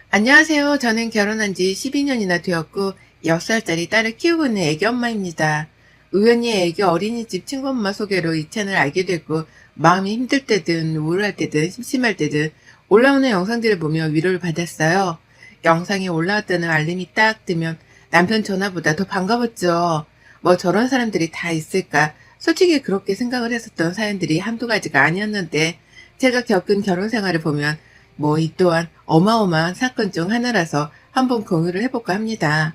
안녕하세요. 저는 결혼한 지 12년이나 되었고 6살짜리 딸을 키우고 있는 애기 엄마입니다. 우연히 애기 어린이집 친구 엄마 소개로 이 채널 알게 됐고 마음이 힘들 때든 우울할 때든 심심할 때든 올라오는 영상들을 보며 위로를 받았어요. 영상이 올라왔다는 알림이 딱 뜨면 남편 전화보다 더 반가웠죠. 뭐 저런 사람들이 다 있을까? 솔직히 그렇게 생각을 했었던 사연들이 한두 가지가 아니었는데 제가 겪은 결혼 생활을 보면 뭐 이 또한 어마어마한 사건 중 하나라서 한번 공유를 해볼까 합니다.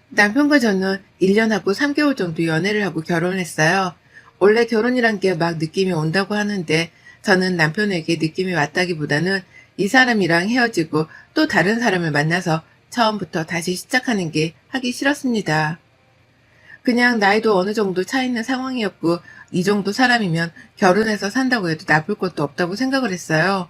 남편과 저는 1년하고 3개월 정도 연애를 하고 결혼했어요. 원래 결혼이란 게 막 느낌이 온다고 하는데 저는 남편에게 느낌이 왔다기보다는 이 사람이랑 헤어지고 또 다른 사람을 만나서 처음부터 다시 시작하는 게 하기 싫었습니다. 그냥 나이도 어느 정도 차 있는 상황이었고 이 정도 사람이면 결혼해서 산다고 해도 나쁠 것도 없다고 생각을 했어요.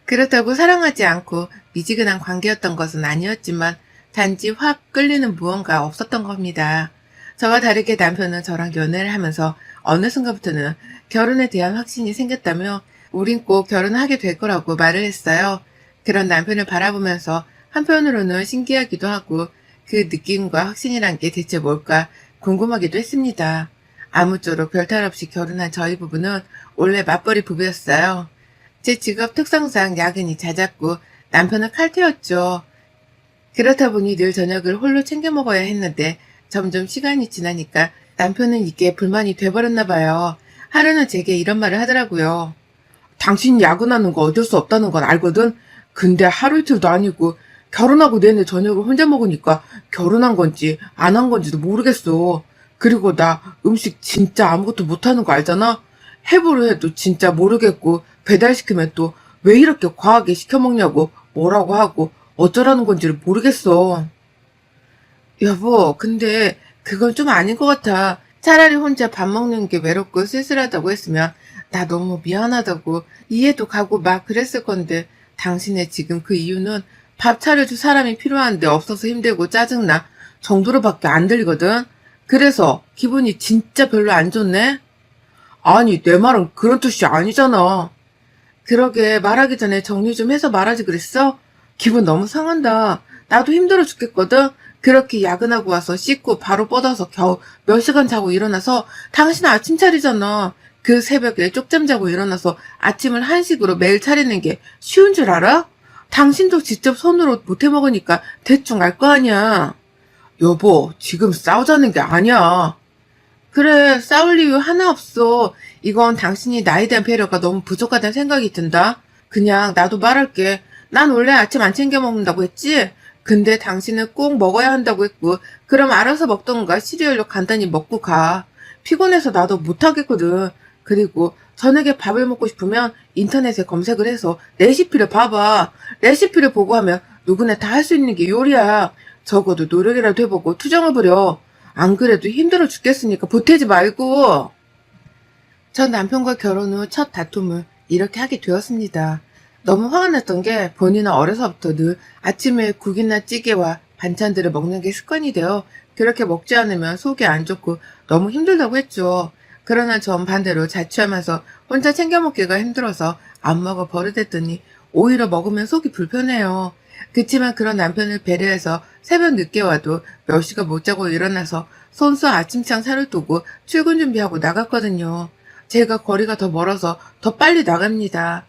그렇다고 사랑하지 않고 미지근한 관계였던 것은 아니었지만 단지 확 끌리는 무언가 없었던 겁니다. 저와 다르게 남편은 저랑 연애를 하면서 어느 순간부터는 결혼에 대한 확신이 생겼다며 우린 꼭 결혼하게 될 거라고 말을 했어요. 그런 남편을 바라보면서 한편으로는 신기하기도 하고 그 느낌과 확신이란 게 대체 뭘까 궁금하기도 했습니다. 아무쪼록 별탈 없이 결혼한 저희 부부는 원래 맞벌이 부부였어요. 제 직업 특성상 야근이 잦았고 남편은 칼퇴였죠. 그렇다 보니 늘 저녁을 홀로 챙겨 먹어야 했는데 점점 시간이 지나니까 남편은 이게 불만이 돼버렸나 봐요. 하루는 제게 이런 말을 하더라고요. 당신이 야근하는 거 어쩔 수 없다는 건 알거든? 근데 하루 이틀도 아니고 결혼하고 내내 저녁을 혼자 먹으니까 결혼한 건지 안 한 건지도 모르겠어. 그리고 나 음식 진짜 아무것도 못하는 거 알잖아? 해보려 해도 진짜 모르겠고 배달시키면 또 왜 이렇게 과하게 시켜 먹냐고 뭐라고 하고 어쩌라는 건지를 모르겠어. 여보, 근데 그건 좀 아닌 것 같아. 차라리 혼자 밥 먹는 게 외롭고 쓸쓸하다고 했으면 나 너무 미안하다고 이해도 가고 막 그랬을 건데 당신의 지금 그 이유는 밥 차려줄 사람이 필요한데 없어서 힘들고 짜증나 정도로밖에 안 들리거든. 그래서 기분이 진짜 별로 안 좋네? 아니, 내 말은 그런 뜻이 아니잖아. 그러게 말하기 전에 정리 좀 해서 말하지 그랬어? 기분 너무 상한다. 나도 힘들어 죽겠거든? 그렇게 야근하고 와서 씻고 바로 뻗어서 겨우 몇 시간 자고 일어나서 당신 아침 차리잖아. 그 새벽에 쪽잠 자고 일어나서 아침을 한식으로 매일 차리는 게 쉬운 줄 알아? 당신도 직접 손으로 못해 먹으니까 대충 알 거 아니야. 여보, 지금 싸우자는 게 아니야. 그래, 싸울 이유 하나 없어. 이건 당신이 나에 대한 배려가 너무 부족하다는 생각이 든다. 그냥 나도 말할게. 난 원래 아침 안 챙겨 먹는다고 했지? 근데 당신은 꼭 먹어야 한다고 했고, 그럼 알아서 먹던가 시리얼로 간단히 먹고 가. 피곤해서 나도 못하겠거든. 그리고 저녁에 밥을 먹고 싶으면 인터넷에 검색을 해서 레시피를 봐봐. 레시피를 보고 하면 누구나 다 할 수 있는 게 요리야. 적어도 노력이라도 해보고 투정을 부려. 안 그래도 힘들어 죽겠으니까 보태지 말고. 전 남편과 결혼 후 첫 다툼을 이렇게 하게 되었습니다. 너무 화가 났던 게 본인은 어려서부터 늘 아침에 국이나 찌개와 반찬들을 먹는 게 습관이 되어 그렇게 먹지 않으면 속이 안 좋고 너무 힘들다고 했죠. 그러나 전 반대로 자취하면서 혼자 챙겨 먹기가 힘들어서 안 먹어 버릇했더니 오히려 먹으면 속이 불편해요. 그치만 그런 남편을 배려해서 새벽 늦게 와도 몇 시간 못 자고 일어나서 손수 아침상 차를 두고 출근 준비하고 나갔거든요. 제가 거리가 더 멀어서 더 빨리 나갑니다.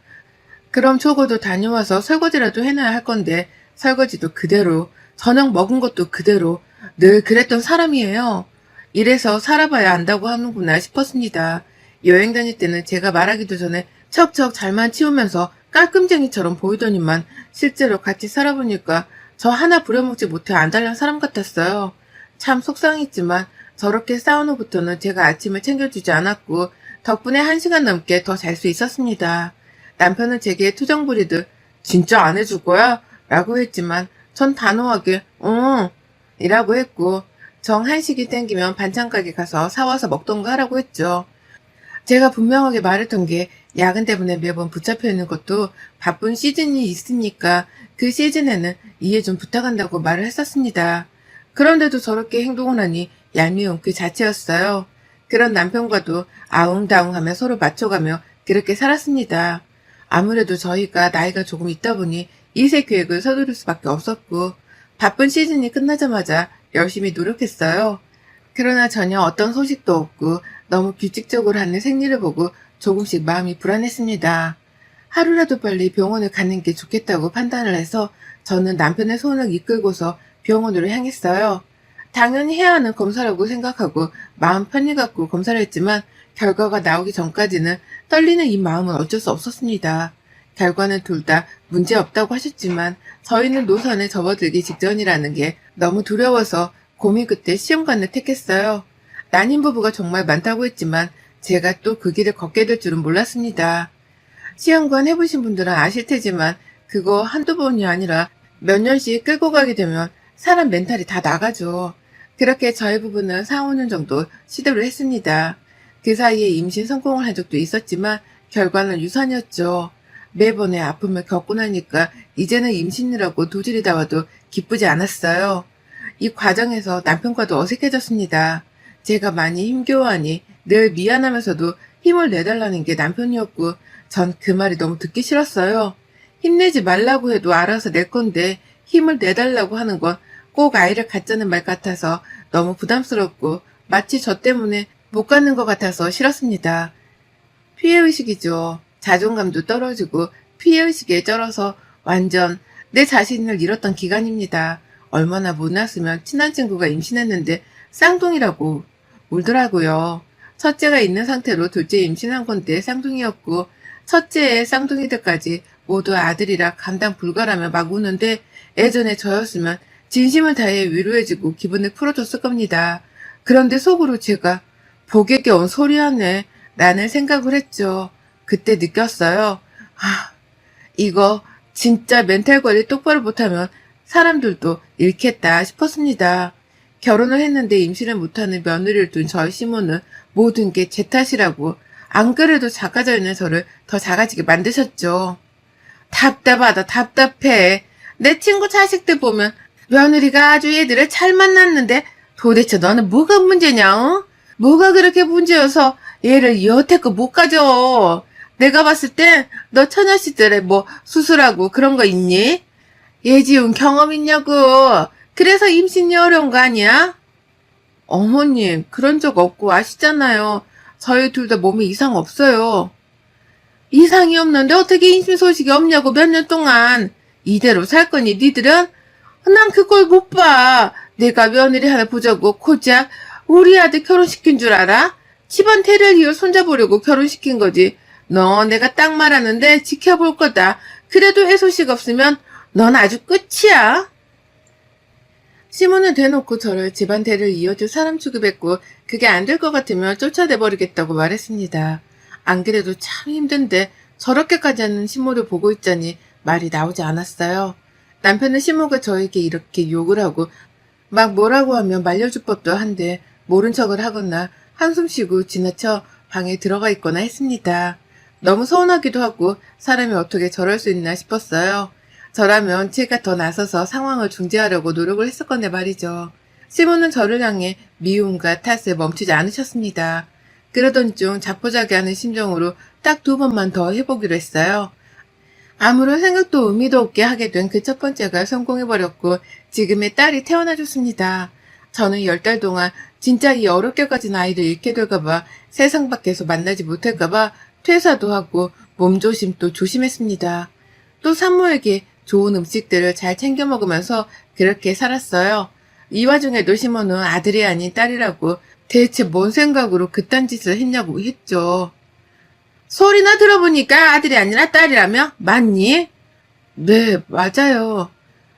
그럼 적어도 다녀와서 설거지라도 해놔야 할 건데 설거지도 그대로, 저녁 먹은 것도 그대로 늘 그랬던 사람이에요. 이래서 살아봐야 안다고 하는구나 싶었습니다. 여행 다닐 때는 제가 말하기도 전에 척척 잘만 치우면서 깔끔쟁이처럼 보이더니만 실제로 같이 살아보니까 저 하나 부려먹지 못해 안달난 사람 같았어요. 참 속상했지만 저렇게 싸운 후부터는 제가 아침을 챙겨주지 않았고 덕분에 1시간 넘게 더 잘 수 있었습니다. 남편은 제게 투정 부리듯 진짜 안 해줄 거야? 라고 했지만 전 단호하게 응 이라고 했고 정 한식이 땡기면 반찬 가게 가서 사와서 먹던가 하라고 했죠. 제가 분명하게 말했던 게 야근 때문에 매번 붙잡혀 있는 것도 바쁜 시즌이 있으니까 그 시즌에는 이해 좀 부탁한다고 말을 했었습니다. 그런데도 저렇게 행동을 하니 얄미운 그 자체였어요. 그런 남편과도 아웅다웅하며 서로 맞춰가며 그렇게 살았습니다. 아무래도 저희가 나이가 조금 있다 보니 이세 계획을 서두를 수밖에 없었고 바쁜 시즌이 끝나자마자 열심히 노력했어요. 그러나 전혀 어떤 소식도 없고 너무 규칙적으로 하는 생리를 보고 조금씩 마음이 불안했습니다. 하루라도 빨리 병원을 가는 게 좋겠다고 판단을 해서 저는 남편의 손을 이끌고서 병원으로 향했어요. 당연히 해야 하는 검사라고 생각하고 마음 편히 갖고 검사를 했지만 결과가 나오기 전까지는 떨리는 이 마음은 어쩔 수 없었습니다. 결과는 둘 다 문제없다고 하셨지만 저희는 노선에 접어들기 직전이라는 게 너무 두려워서 고민 끝에 시험관을 택했어요. 난임 부부가 정말 많다고 했지만 제가 또 그 길을 걷게 될 줄은 몰랐습니다. 시험관 해보신 분들은 아실 테지만 그거 한두 번이 아니라 몇 년씩 끌고 가게 되면 사람 멘탈이 다 나가죠. 그렇게 저희 부부는 4, 5년 정도 시도를 했습니다. 그 사이에 임신 성공을 한 적도 있었지만 결과는 유산이었죠. 매번의 아픔을 겪고 나니까 이제는 임신이라고 도질이 나와도 기쁘지 않았어요. 이 과정에서 남편과도 어색해졌습니다. 제가 많이 힘겨워하니 늘 미안하면서도 힘을 내달라는 게 남편이었고 전 그 말이 너무 듣기 싫었어요. 힘내지 말라고 해도 알아서 낼 건데 힘을 내달라고 하는 건 꼭 아이를 갖자는 말 같아서 너무 부담스럽고 마치 저 때문에 못 갖는 것 같아서 싫었습니다. 피해의식이죠. 자존감도 떨어지고 피해의식에 쩔어서 완전 내 자신을 잃었던 기간입니다. 얼마나 못났으면 친한 친구가 임신했는데 쌍둥이라고 울더라고요. 첫째가 있는 상태로 둘째 임신한 건데 쌍둥이였고 첫째의 쌍둥이들까지 모두 아들이라 감당 불가라며 막 우는데 예전에 저였으면 진심을 다해 위로해주고 기분을 풀어줬을 겁니다. 그런데 속으로 제가 복에 겨운 소리하네 라는 생각을 했죠. 그때 느꼈어요. 이거 진짜 멘탈 관리 똑바로 못하면 사람들도 잃겠다 싶었습니다. 결혼을 했는데 임신을 못하는 며느리를 둔 저희 시모는 모든 게 제 탓이라고 안 그래도 작아져 있는 저를 더 작아지게 만드셨죠. 답답하다 답답해. 내 친구 자식들 보면 며느리가 아주 얘들을 잘 만났는데 도대체 너는 뭐가 문제냐? 어? 뭐가 그렇게 문제여서 얘를 여태껏 못 가져. 내가 봤을 땐 너 처녀시들에 뭐 수술하고 그런 거 있니? 예지운 경험 있냐고. 그래서 임신이 어려운 거 아니야? 어머님 그런 적 없고 아시잖아요. 저희 둘 다 몸에 이상 없어요. 이상이 없는데 어떻게 임신 소식이 없냐고 몇 년 동안. 이대로 살 거니 니들은? 난 그걸 못 봐. 내가 며느리 하나 보자고 고작 우리 아들 결혼시킨 줄 알아? 집안 대를 이어 손잡으려고 결혼시킨 거지. 너 내가 딱 말하는데 지켜볼 거다. 그래도 애소식 없으면 넌 아주 끝이야. 시몬은 대놓고 저를 집안 대를 이어줄 사람 취급했고 그게 안 될 것 같으면 쫓아내버리겠다고 말했습니다. 안 그래도 참 힘든데 저렇게까지 하는 시모를 보고 있자니 말이 나오지 않았어요. 남편은 시모가 저에게 이렇게 욕을 하고 막 뭐라고 하면 말려줄 법도 한데 모른 척을 하거나 한숨 쉬고 지나쳐 방에 들어가 있거나 했습니다. 너무 서운하기도 하고 사람이 어떻게 저럴 수 있나 싶었어요. 저라면 제가 더 나서서 상황을 중재하려고 노력을 했을 건데 말이죠. 시몬은 저를 향해 미움과 탓을 멈추지 않으셨습니다. 그러던 중 자포자기하는 심정으로 딱 2번만 더 해보기로 했어요. 아무런 생각도 의미도 없게 하게 된 그 첫 번째가 성공해버렸고 지금의 딸이 태어나줬습니다. 저는 10달 동안 진짜 이 어렵게 가진 아이를 잃게 될까봐 세상 밖에서 만나지 못할까봐 퇴사도 하고 몸조심도 조심했습니다. 또 산모에게 좋은 음식들을 잘 챙겨 먹으면서 그렇게 살았어요. 이 와중에도 시몬은 아들이 아닌 딸이라고 대체 뭔 생각으로 그딴 짓을 했냐고 했죠. 소리나 들어보니까 아들이 아니라 딸이라며? 맞니? 네, 맞아요.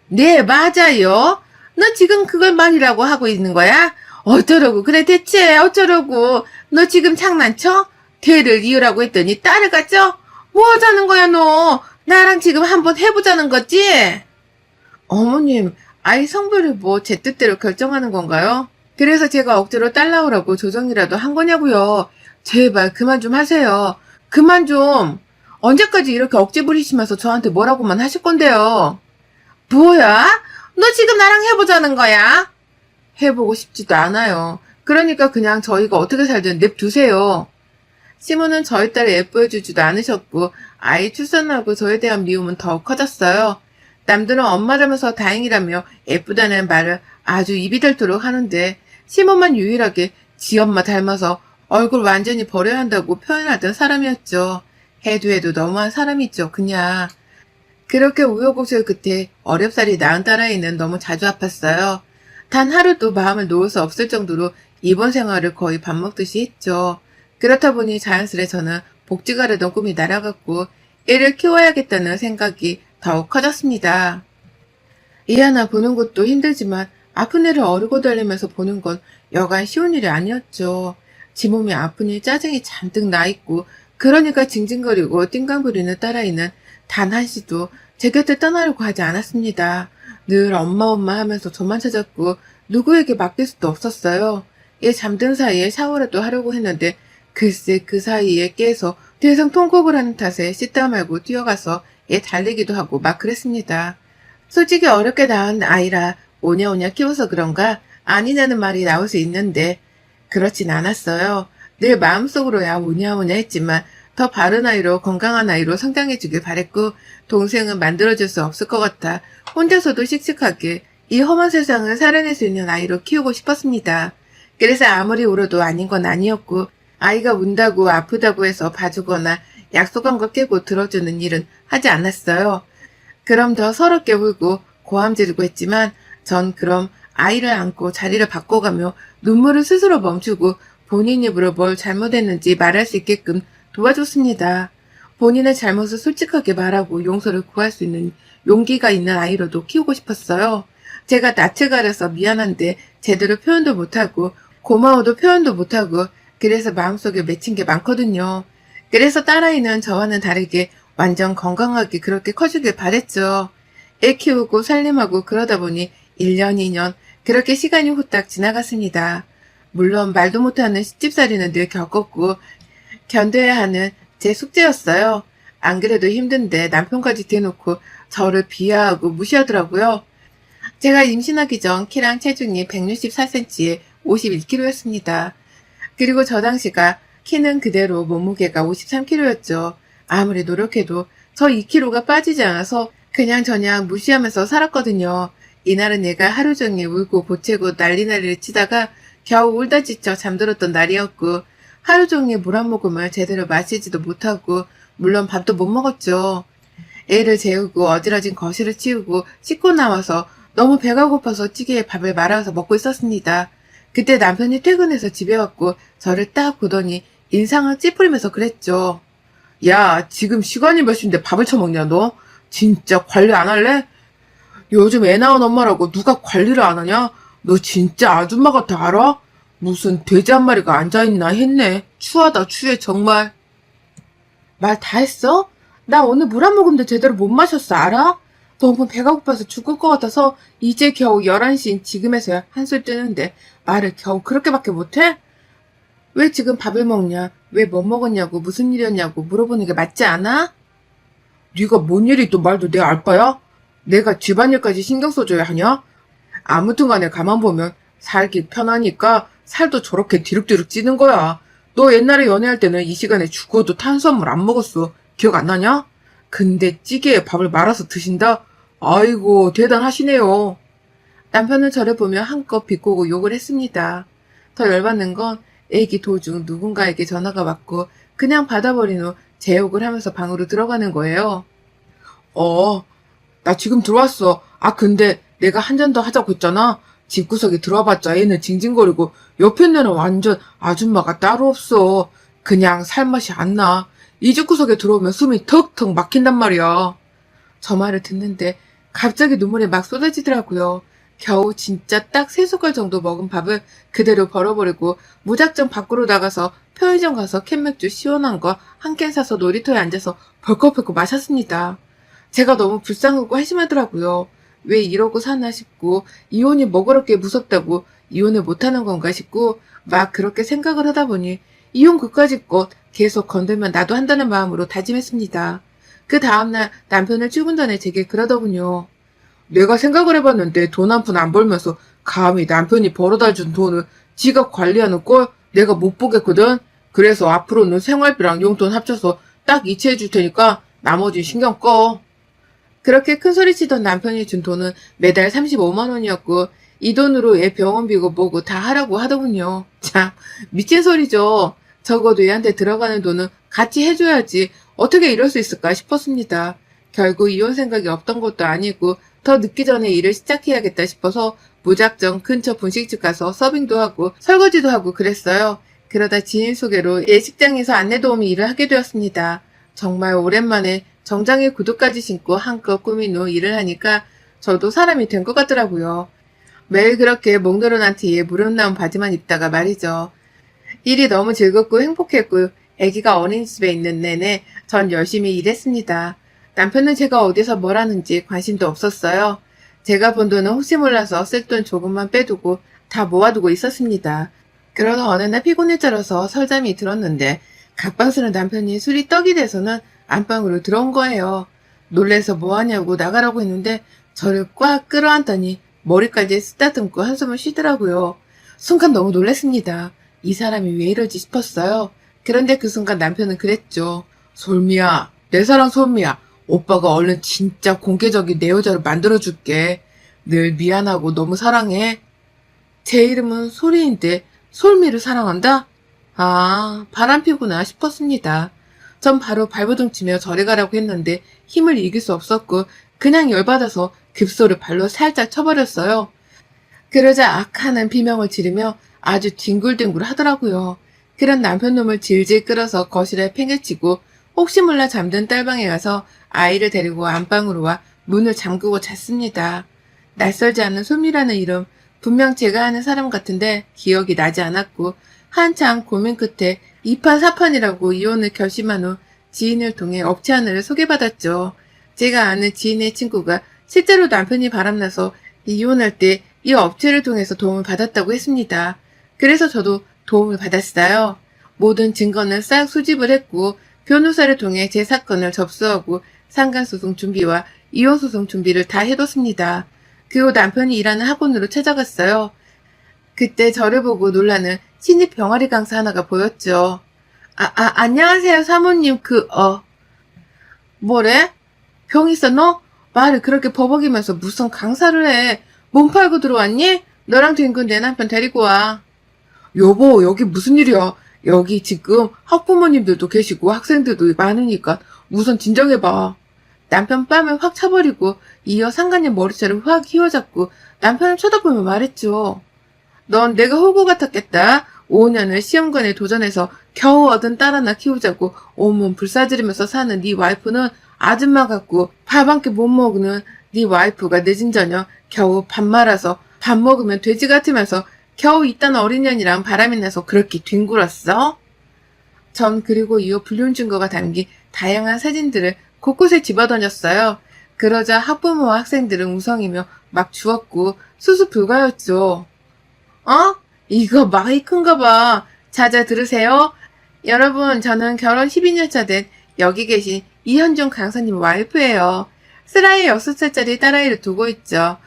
네, 맞아요. 너 지금 그걸 말이라고 하고 있는 거야? 어쩌려고 그래 대체 어쩌려고. 너 지금 장난쳐? 대를 이으라고 했더니 딸을 갖죠? 뭐 하자는 거야 너? 나랑 지금 한번 해보자는 거지? 어머님, 아이 성별을 뭐 제 뜻대로 결정하는 건가요? 그래서 제가 억지로 딸 낳으라고 조정이라도 한 거냐고요. 제발 그만 좀 하세요. 그만 좀. 언제까지 이렇게 억지 부리시면서 저한테 뭐라고만 하실 건데요. 뭐야? 너 지금 나랑 해보자는 거야? 해보고 싶지도 않아요. 그러니까 그냥 저희가 어떻게 살든 냅두세요. 시몬은 저희 딸을 예뻐해주지도 않으셨고 아이 출산하고 저에 대한 미움은 더욱 커졌어요. 남들은 엄마 닮아서 다행이라며 예쁘다는 말을 아주 입이 닳도록 하는데 시모만 유일하게 지 엄마 닮아서 얼굴 완전히 버려야 한다고 표현하던 사람이었죠. 해도 너무한 사람이죠, 그냥. 그렇게 우여곡절 끝에 어렵사리 낳은 딸아이는 너무 자주 아팠어요. 단 하루도 마음을 놓을 수 없을 정도로 입원 생활을 거의 밥 먹듯이 했죠. 그렇다 보니 자연스레 저는 복지가려던 꿈이 날아갔고 애를 키워야겠다는 생각이 더욱 커졌습니다. 애 하나 보는 것도 힘들지만 아픈 애를 어르고 달리면서 보는 건 여간 쉬운 일이 아니었죠. 지 몸이 아프니 짜증이 잔뜩 나있고 그러니까 징징거리고 띵강 부리는 딸아이는 단 한시도 제 곁에 떠나려고 하지 않았습니다. 늘 엄마 하면서 저만 찾았고 누구에게 맡길 수도 없었어요. 얘 잠든 사이에 샤워라도 하려고 했는데 글쎄 그 사이에 깨서 대성 통곡을 하는 탓에 씻다 말고 뛰어가서 얘 달래기도 하고 막 그랬습니다. 솔직히 어렵게 낳은 아이라 오냐오냐 키워서 그런가 아니냐는 말이 나올 수 있는데 그렇진 않았어요. 늘 마음속으로야 오냐오냐 했지만 더 바른 아이로 건강한 아이로 성장해주길 바랬고 동생은 만들어줄 수 없을 것 같아 혼자서도 씩씩하게 이 험한 세상을 살아낼 수 있는 아이로 키우고 싶었습니다. 그래서 아무리 울어도 아닌 건 아니었고 아이가 운다고 아프다고 해서 봐주거나 약속한 거 깨고 들어주는 일은 하지 않았어요. 그럼 더 서럽게 울고 고함 지르고 했지만 전 그럼 아이를 안고 자리를 바꿔가며 눈물을 스스로 멈추고 본인 입으로 뭘 잘못했는지 말할 수 있게끔 도와줬습니다. 본인의 잘못을 솔직하게 말하고 용서를 구할 수 있는 용기가 있는 아이로도 키우고 싶었어요. 제가 낯을 가려서 미안한데 제대로 표현도 못하고 고마워도 표현도 못하고 그래서 마음속에 맺힌 게 많거든요. 그래서 딸아이는 저와는 다르게 완전 건강하게 그렇게 커주길 바랬죠. 애 키우고 살림하고 그러다 보니 1년, 2년 그렇게 시간이 후딱 지나갔습니다. 물론 말도 못하는 시집살이는 늘 겪었고 견뎌야 하는 제 숙제였어요. 안 그래도 힘든데 남편까지 대놓고 저를 비하하고 무시하더라고요. 제가 임신하기 전 키랑 체중이 164cm에 51kg였습니다. 그리고 저 당시가 키는 그대로 몸무게가 53kg였죠. 아무리 노력해도 저 2kg가 빠지지 않아서 그냥 저냥 무시하면서 살았거든요. 이날은 얘가 하루 종일 울고 보채고 난리를 치다가 겨우 울다 지쳐 잠들었던 날이었고 하루 종일 물 한 모금을 제대로 마시지도 못하고 물론 밥도 못 먹었죠. 애를 재우고 어지러진 거실을 치우고 씻고 나와서 너무 배가 고파서 찌개에 밥을 말아서 먹고 있었습니다. 그때 남편이 퇴근해서 집에 왔고 저를 딱 보더니 인상을 찌푸리면서 그랬죠. 야, 지금 시간이 몇 시인데 밥을 처먹냐 너? 진짜 관리 안 할래? 요즘 애 낳은 엄마라고 누가 관리를 안 하냐? 너 진짜 아줌마 같아 알아? 무슨 돼지 한 마리가 앉아있나 했네. 추하다 추해 정말. 말 다 했어? 나 오늘 물 한 모금도 제대로 못 마셨어 알아? 너무 배가 고파서 죽을 것 같아서 이제 겨우 11시인 지금에서야 한술 뜨는데 말을 겨우 그렇게밖에 못해? 왜 지금 밥을 먹냐? 왜 뭐 먹었냐고 무슨 일이었냐고 물어보는 게 맞지 않아? 네가 뭔 일이 또 말도 내 알 바야? 내가 집안일까지 신경 써줘야 하냐? 아무튼 간에 가만 보면 살기 편하니까 살도 저렇게 디룩디룩 찌는 거야. 너 옛날에 연애할 때는 이 시간에 죽어도 탄수화물 안 먹었어. 기억 안 나냐? 근데 찌개에 밥을 말아서 드신다? 아이고 대단하시네요. 남편은 저를 보며 한껏 비꼬고 욕을 했습니다. 더 열받는 건 애기 도중 누군가에게 전화가 왔고 그냥 받아버린 후 제 욕을 하면서 방으로 들어가는 거예요. 나 지금 들어왔어. 아 근데 내가 한 잔 더 하자고 했잖아. 집구석에 들어와봤자 얘는 징징거리고 옆에 있는 완전 아줌마가 따로 없어. 그냥 살맛이 안 나. 이 집구석에 들어오면 숨이 턱턱 막힌단 말이야. 저 말을 듣는데 갑자기 눈물이 막 쏟아지더라고요. 겨우 진짜 딱 3숟갈 정도 먹은 밥을 그대로 버려버리고 무작정 밖으로 나가서 편의점 가서 캔맥주 시원한 거 한 캔 사서 놀이터에 앉아서 벌컥벌컥 마셨습니다. 제가 너무 불쌍하고 한심하더라고요. 왜 이러고 사나 싶고 이혼이 뭐 그렇게 무섭다고 이혼을 못하는 건가 싶고 막 그렇게 생각을 하다 보니 이혼 그까짓 것 계속 건들면 나도 한다는 마음으로 다짐했습니다. 그 다음날 남편을 출근 전에 제게 그러더군요. 내가 생각을 해봤는데 돈 한 푼 안 벌면서 감히 남편이 벌어다 준 돈을 지가 관리하는 걸 내가 못 보겠거든. 그래서 앞으로는 생활비랑 용돈 합쳐서 딱 이체해 줄 테니까 나머지 신경 꺼. 그렇게 큰 소리치던 남편이 준 돈은 매달 35만 원이었고 이 돈으로 애 병원비고 뭐고 다 하라고 하더군요. 참 미친 소리죠. 적어도 얘한테 들어가는 돈은 같이 해줘야지 어떻게 이럴 수 있을까 싶었습니다. 결국 이혼 생각이 없던 것도 아니고 더 늦기 전에 일을 시작해야겠다 싶어서 무작정 근처 분식집 가서 서빙도 하고 설거지도 하고 그랬어요. 그러다 지인 소개로 예식장에서 안내 도우미 일을 하게 되었습니다. 정말 오랜만에 정장에 구두까지 신고 한껏 꾸민 후 일을 하니까 저도 사람이 된 것 같더라고요. 매일 그렇게 목 늘어난 티에 무릎 나온 바지만 입다가 말이죠. 일이 너무 즐겁고 행복했고 아기가 어린이집에 있는 내내 전 열심히 일했습니다. 남편은 제가 어디서 뭘 하는지 관심도 없었어요. 제가 번 돈은 혹시 몰라서 쓸 돈 조금만 빼두고 다 모아두고 있었습니다. 그러다 어느 날 피곤해져서 설잠이 들었는데 갑방스런 남편이 술이 떡이 돼서는 안방으로 들어온 거예요. 놀래서 뭐하냐고 나가라고 했는데 저를 꽉 끌어안더니 머리까지 쓰다듬고 한숨을 쉬더라고요. 순간 너무 놀랐습니다. 이 사람이 왜 이러지 싶었어요. 그런데 그 순간 남편은 그랬죠. 솔미야, 내 사랑 솔미야. 오빠가 얼른 진짜 공개적인 내 여자를 만들어줄게. 늘 미안하고 너무 사랑해. 제 이름은 소리인데 솔미를 사랑한다? 아, 바람피구나 싶었습니다. 전 바로 발버둥 치며 저리 가라고 했는데 힘을 이길 수 없었고 그냥 열받아서 급소를 발로 살짝 쳐버렸어요. 그러자 악하는 비명을 지르며 아주 뒹굴뒹굴 하더라고요. 그런 남편 놈을 질질 끌어서 거실에 팽개치고 혹시 몰라 잠든 딸방에 가서 아이를 데리고 안방으로 와 문을 잠그고 잤습니다. 낯설지 않은 소미라는 이름, 분명 제가 아는 사람 같은데 기억이 나지 않았고 한창 고민 끝에 2판 4판이라고 이혼을 결심한 후 지인을 통해 업체 하나를 소개받았죠. 제가 아는 지인의 친구가 실제로 남편이 바람나서 이혼할 때 이 업체를 통해서 도움을 받았다고 했습니다. 그래서 저도 도움을 받았어요. 모든 증거는 싹 수집을 했고 변호사를 통해 제 사건을 접수하고 상간소송 준비와 이혼소송 준비를 다 해뒀습니다. 그 후 남편이 일하는 학원으로 찾아갔어요. 그때 저를 보고 놀라는 신입 병아리 강사 하나가 보였죠. 안녕하세요 사모님 뭐래? 병 있어 너? 말을 그렇게 버벅이면서 무슨 강사를 해. 몸 팔고 들어왔니? 너랑 뒹군 내 남편 데리고 와. 여보 여기 무슨 일이야? 여기 지금 학부모님들도 계시고 학생들도 많으니까 우선 진정해봐. 남편 뺨을 확 차버리고 이어 상간님 머리채를 확 휘어잡고 남편을 쳐다보며 말했죠. 넌 내가 호구 같았겠다. 5년을 시험관에 도전해서 겨우 얻은 딸 하나 키우자고 온몸 불사지르면서 사는 네 와이프는 아줌마 같고 밥 한 끼 못 먹는 네 와이프가 늦은 저녁 겨우 밥 말아서 밥 먹으면 돼지 같으면서 겨우 이딴 어린년이랑 바람이 나서 그렇게 뒹굴었어? 전 그리고 이후 불륜 증거가 담긴 다양한 사진들을 곳곳에 집어던졌어요. 그러자 학부모와 학생들은 우성이며 막 주웠고 수습 불가였죠. 이거 마이크인가 봐. 자자 들으세요. 여러분 저는 결혼 12년차 된 여기 계신 이현중 강사님 와이프예요. 슬라이 6살짜리 딸아이를 두고 있죠.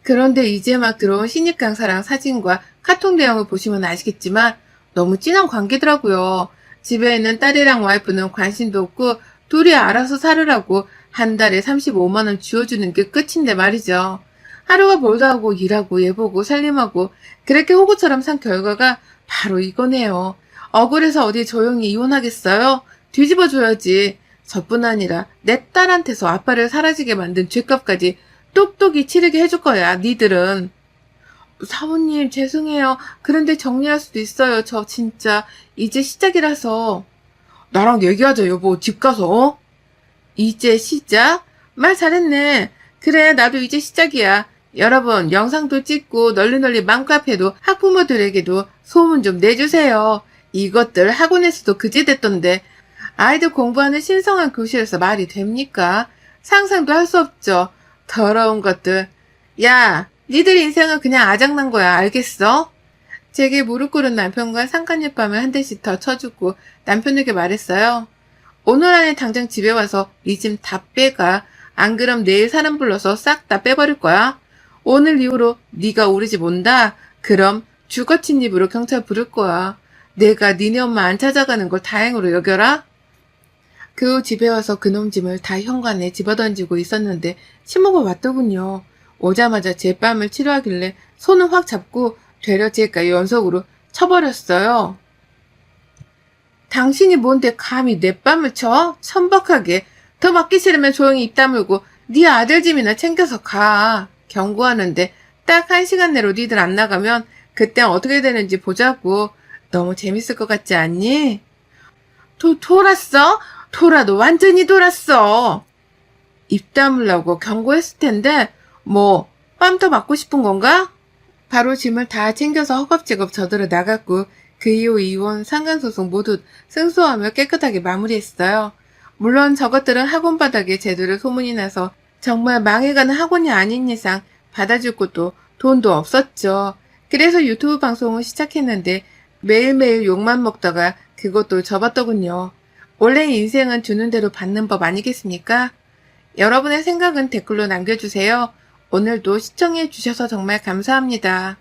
그런데 이제 막 들어온 신입 강사랑 사진과 카톡 내용을 보시면 아시겠지만 너무 진한 관계더라고요. 집에 있는 딸이랑 와이프는 관심도 없고 둘이 알아서 살으라고 한 달에 35만 원 쥐어주는 게 끝인데 말이죠. 하루가 멀다 하고 일하고 예보고 살림하고 그렇게 호구처럼 산 결과가 바로 이거네요. 억울해서 어디 조용히 이혼하겠어요? 뒤집어줘야지. 저뿐 아니라 내 딸한테서 아빠를 사라지게 만든 죗값까지 똑똑히 치르게 해줄 거야, 니들은. 사모님, 죄송해요. 그런데 정리할 수도 있어요. 저 진짜 이제 시작이라서. 나랑 얘기하자, 여보. 집 가서, 이제 시작? 말 잘했네. 그래, 나도 이제 시작이야. 여러분, 영상도 찍고 널리 맘카페도 학부모들에게도 소문 좀 내주세요. 이것들 학원에서도 그지됐던데 아이들 공부하는 신성한 교실에서 말이 됩니까? 상상도 할 수 없죠. 더러운 것들. 야, 니들 인생은 그냥 아작난 거야. 알겠어? 제게 무릎 꿇은 남편과 상간잎 밤을 한 대씩 더 쳐주고 남편에게 말했어요. 오늘 안에 당장 집에 와서 니 짐 다 빼가. 안 그럼 내일 사람 불러서 싹 다 빼버릴 거야. 오늘 이후로 네가 우리 집 온다. 그럼 주거친 입으로 경찰 부를 거야. 내가 니네 엄마 안 찾아가는 걸 다행으로 여겨라. 그 후 집에 와서 그놈 짐을 다 현관에 집어던지고 있었는데 시모가 왔더군요. 오자마자 제 뺨을 치료하길래 손을 확 잡고 되려 제가 연속으로 쳐버렸어요. 당신이 뭔데 감히 내 뺨을 쳐? 천박하게. 더 맞기 싫으면 조용히 입 다물고 네 아들 짐이나 챙겨서 가. 경고하는데 딱 1시간 내로 니들 안 나가면 그땐 어떻게 되는지 보자고. 너무 재밌을 것 같지 않니? 돌았어? 돌아도 완전히 돌았어. 입 다물라고 경고했을 텐데 뭐 뺨 더 맞고 싶은 건가? 바로 짐을 다 챙겨서 허겁지겁 저들어 나갔고 그 이후 이혼, 상간소송 모두 승소하며 깨끗하게 마무리했어요. 물론 저것들은 학원 바닥에 제대로 소문이 나서 정말 망해가는 학원이 아닌 이상 받아줄 곳도 돈도 없었죠. 그래서 유튜브 방송을 시작했는데 매일매일 욕만 먹다가 그것도 접었더군요. 원래 인생은 주는 대로 받는 법 아니겠습니까? 여러분의 생각은 댓글로 남겨주세요. 오늘도 시청해주셔서 정말 감사합니다.